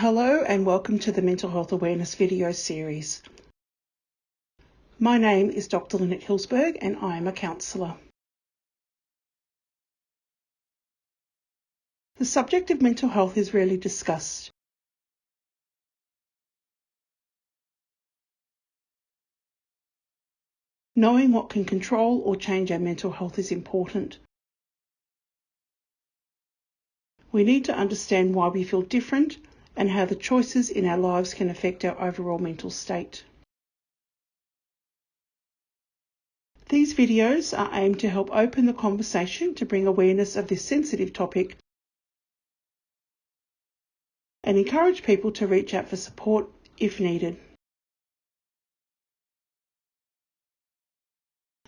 Hello and welcome to the Mental Health Awareness video series. My name is Dr. Lynette Hillsberg and I am a counsellor. The subject of mental health is rarely discussed. Knowing what can control or change our mental health is important. We need to understand why we feel different and how the choices in our lives can affect our overall mental state. These videos are aimed to help open the conversation to bring awareness of this sensitive topic and encourage people to reach out for support if needed.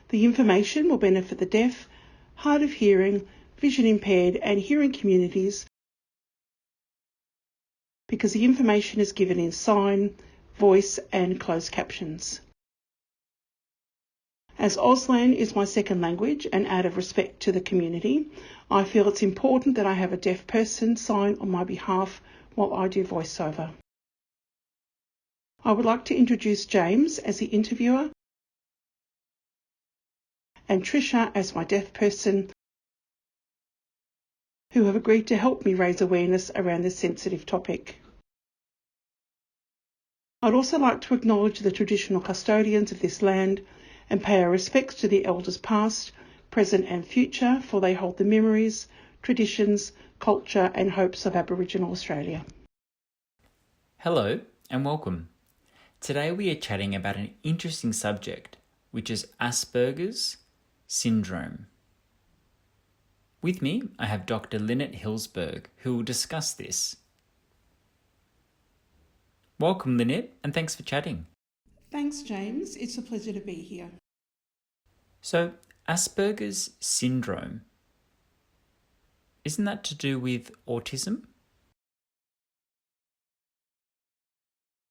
The information will benefit the deaf, hard of hearing, vision impaired and hearing communities because the information is given in sign, voice and closed captions. As Auslan is my second language and out of respect to the community, I feel it's important that I have a deaf person sign on my behalf while I do voiceover. I would like to introduce James as the interviewer and Trisha as my deaf person who have agreed to help me raise awareness around this sensitive topic. I'd also like to acknowledge the traditional custodians of this land and pay our respects to the elders past, present and future, for they hold the memories, traditions, culture and hopes of Aboriginal Australia. Hello and welcome. Today we are chatting about an interesting subject, which is Aspergers syndrome. With me, I have Dr. Lynette Hillsberg, who will discuss this. Welcome, Lynette, and thanks for chatting. Thanks, James. It's a pleasure to be here. So, Asperger's syndrome, isn't that to do with autism?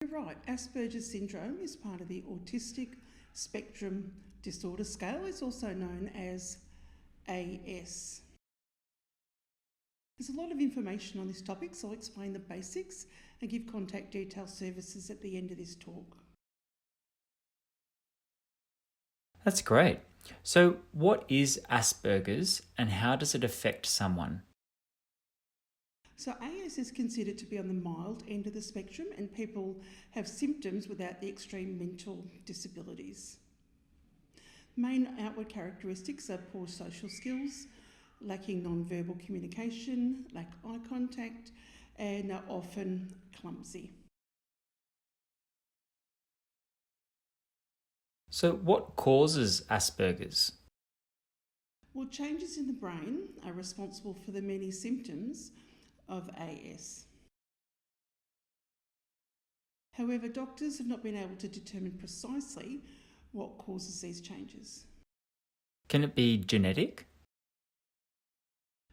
You're right. Asperger's syndrome is part of the autistic spectrum disorder scale. It's also known as AS. There's a lot of information on this topic, so I'll explain the basics and give contact detail services at the end of this talk. That's great. So, what is Asperger's and how does it affect someone? So AS is considered to be on the mild end of the spectrum and people have symptoms without the extreme mental disabilities. Main outward characteristics are poor social skills, lacking non-verbal communication, lack eye contact, and are often clumsy. So, what causes Asperger's? Well, changes in the brain are responsible for the many symptoms of AS. However, doctors have not been able to determine precisely what causes these changes. Can it be genetic?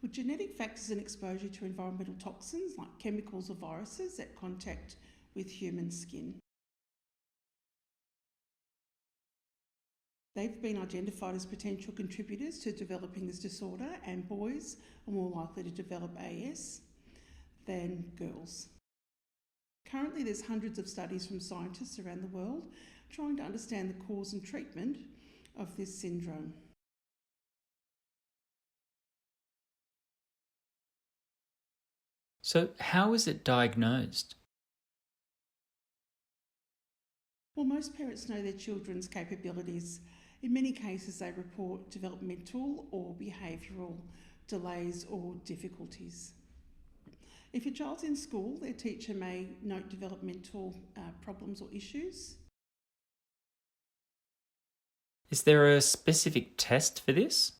Well, genetic factors and exposure to environmental toxins like chemicals or viruses that contact with human skin. They've been identified as potential contributors to developing this disorder, and boys are more likely to develop AS than girls. Currently, there's hundreds of studies from scientists around the world trying to understand the cause and treatment of this syndrome. So, how is it diagnosed? Well, most parents know their children's capabilities. In many cases, they report developmental or behavioural delays or difficulties. If your child's in school, their teacher may note developmental problems or issues. Is there a specific test for this?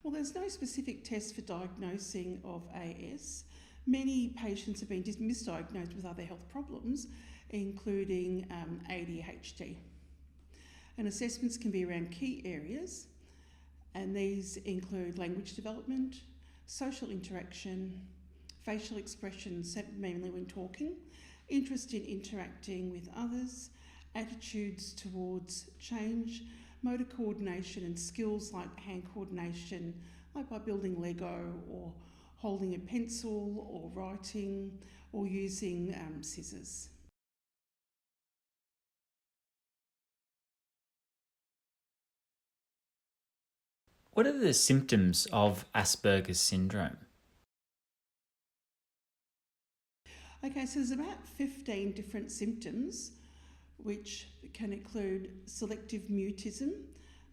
Well, there's no specific test for diagnosing of AS. Many patients have been misdiagnosed with other health problems, including ADHD. And assessments can be around key areas, and these include language development, social interaction, facial expressions, mainly when talking, interest in interacting with others, attitudes towards change, motor coordination and skills like hand coordination, like by building Lego or holding a pencil or writing or using scissors. What are the symptoms of Asperger's syndrome? Okay, so there's about 15 different symptoms which can include selective mutism,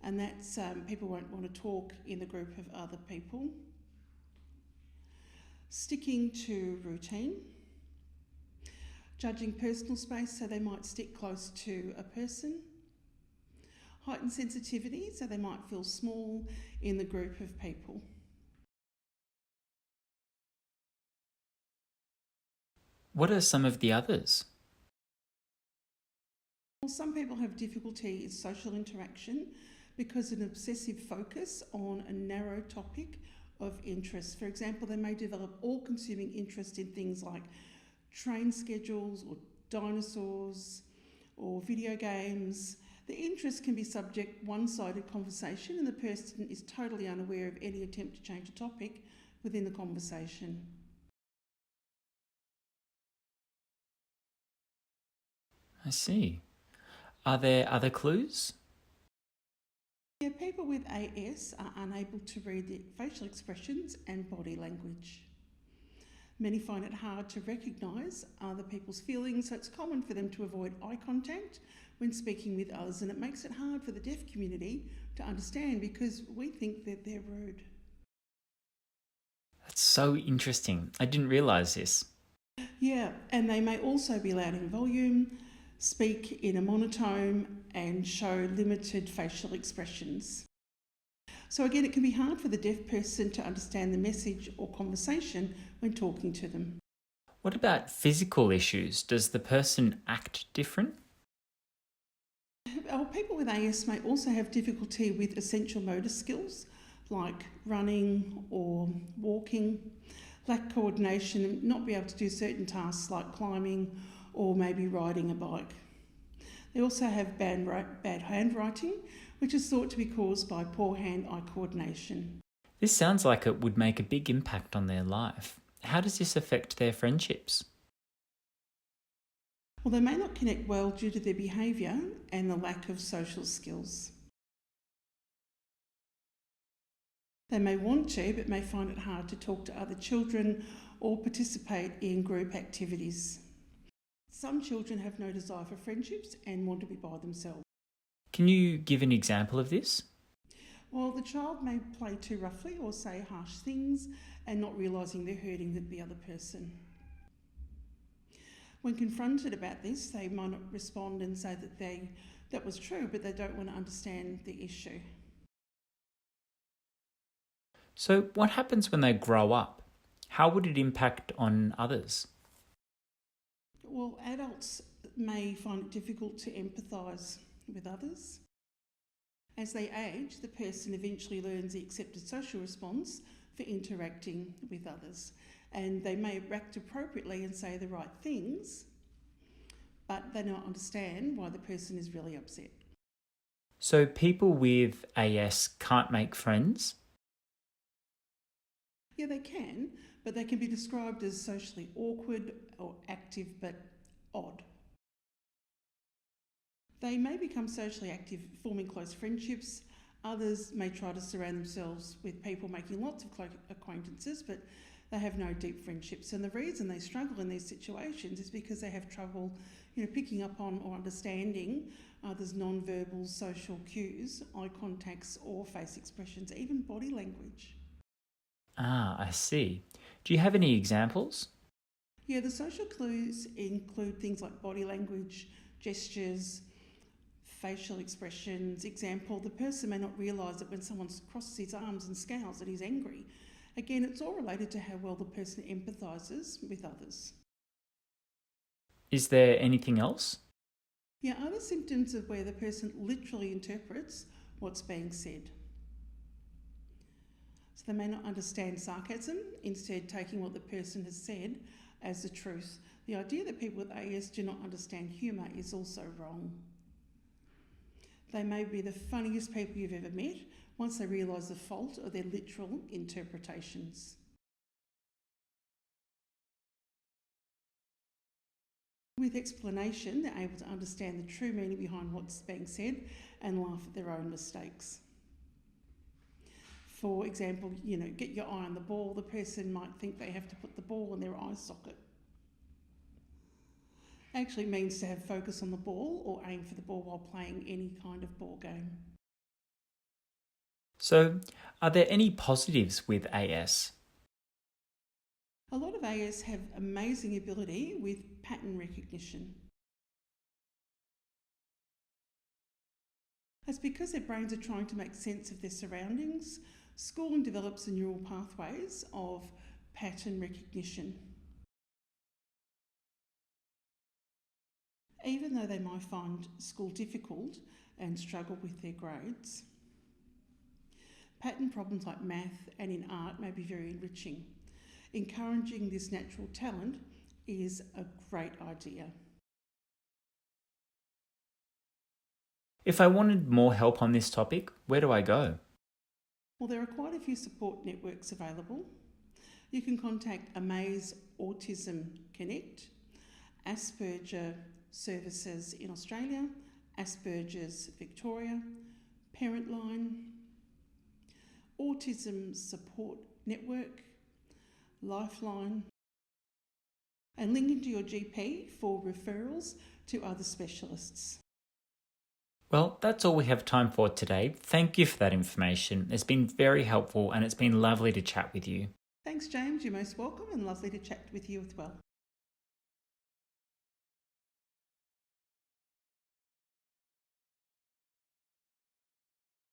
and that's people won't want to talk in the group of other people. Sticking to routine. Judging personal space, so they might stick close to a person. Heightened sensitivity, so they might feel small in the group of people. What are some of the others? Well, some people have difficulty in social interaction because of an obsessive focus on a narrow topic of interest. For example, they may develop all-consuming interest in things like train schedules or dinosaurs or video games. The interest can be subject one-sided conversation and the person is totally unaware of any attempt to change a topic within the conversation. I see. Are there other clues? Yeah, people with AS are unable to read the facial expressions and body language. Many find it hard to recognise other people's feelings, so it's common for them to avoid eye contact when speaking with others, and it makes it hard for the deaf community to understand because we think that they're rude. That's so interesting. I didn't realise this. Yeah, and they may also be loud in volume, speak in a monotone, and show limited facial expressions. So again, it can be hard for the deaf person to understand the message or conversation when talking to them. What about physical issues? Does the person act different? People with AS may also have difficulty with essential motor skills like running or walking, lack coordination and not be able to do certain tasks like climbing or maybe riding a bike. They also have bad handwriting, which is thought to be caused by poor hand-eye coordination. This sounds like it would make a big impact on their life. How does this affect their friendships? Well, they may not connect well due to their behaviour and the lack of social skills. They may want to, but may find it hard to talk to other children or participate in group activities. Some children have no desire for friendships and want to be by themselves. Can you give an example of this? Well, the child may play too roughly or say harsh things and not realising they're hurting the other person. When confronted about this, they might not respond and say that was true, but they don't want to understand the issue. So what happens when they grow up? How would it impact on others? Well, adults may find it difficult to empathise with others. As they age, the person eventually learns the accepted social response for interacting with others, and they may act appropriately and say the right things, but they don't understand why the person is really upset. So people with AS can't make friends? Yeah, they can, but they can be described as socially awkward or active but odd. They may become socially active, forming close friendships. Others may try to surround themselves with people making lots of acquaintances, but they have no deep friendships. And the reason they struggle in these situations is because they have trouble, picking up on or understanding others' non-verbal social cues, eye contacts or face expressions, even body language. Ah, I see. Do you have any examples? Yeah, the social clues include things like body language, gestures, facial expressions. Example, the person may not realise that when someone crosses his arms and scowls that he's angry. Again, it's all related to how well the person empathises with others. Is there anything else? Yeah, other symptoms of where the person literally interprets what's being said. So they may not understand sarcasm, instead taking what the person has said as the truth. The idea that people with AS do not understand humour is also wrong. They may be the funniest people you've ever met once they realise the fault of their literal interpretations. With explanation, they're able to understand the true meaning behind what's being said and laugh at their own mistakes. For example, get your eye on the ball. The person might think they have to put the ball in their eye socket. Actually means to have focus on the ball or aim for the ball while playing any kind of ball game. So, are there any positives with AS? A lot of AS have amazing ability with pattern recognition. That's because their brains are trying to make sense of their surroundings. Schooling develops the neural pathways of pattern recognition. Even though they might find school difficult and struggle with their grades, pattern problems like math and in art may be very enriching. Encouraging this natural talent is a great idea. If I wanted more help on this topic, where do I go? Well, there are quite a few support networks available. You can contact Amaze Autism Connect, Asperger Services in Australia, Aspergers Victoria, Parent Line, Autism Support Network, Lifeline, and link into your GP for referrals to other specialists. Well, that's all we have time for today. Thank you for that information. It's been very helpful and it's been lovely to chat with you. Thanks, James. You're most welcome, and lovely to chat with you as well.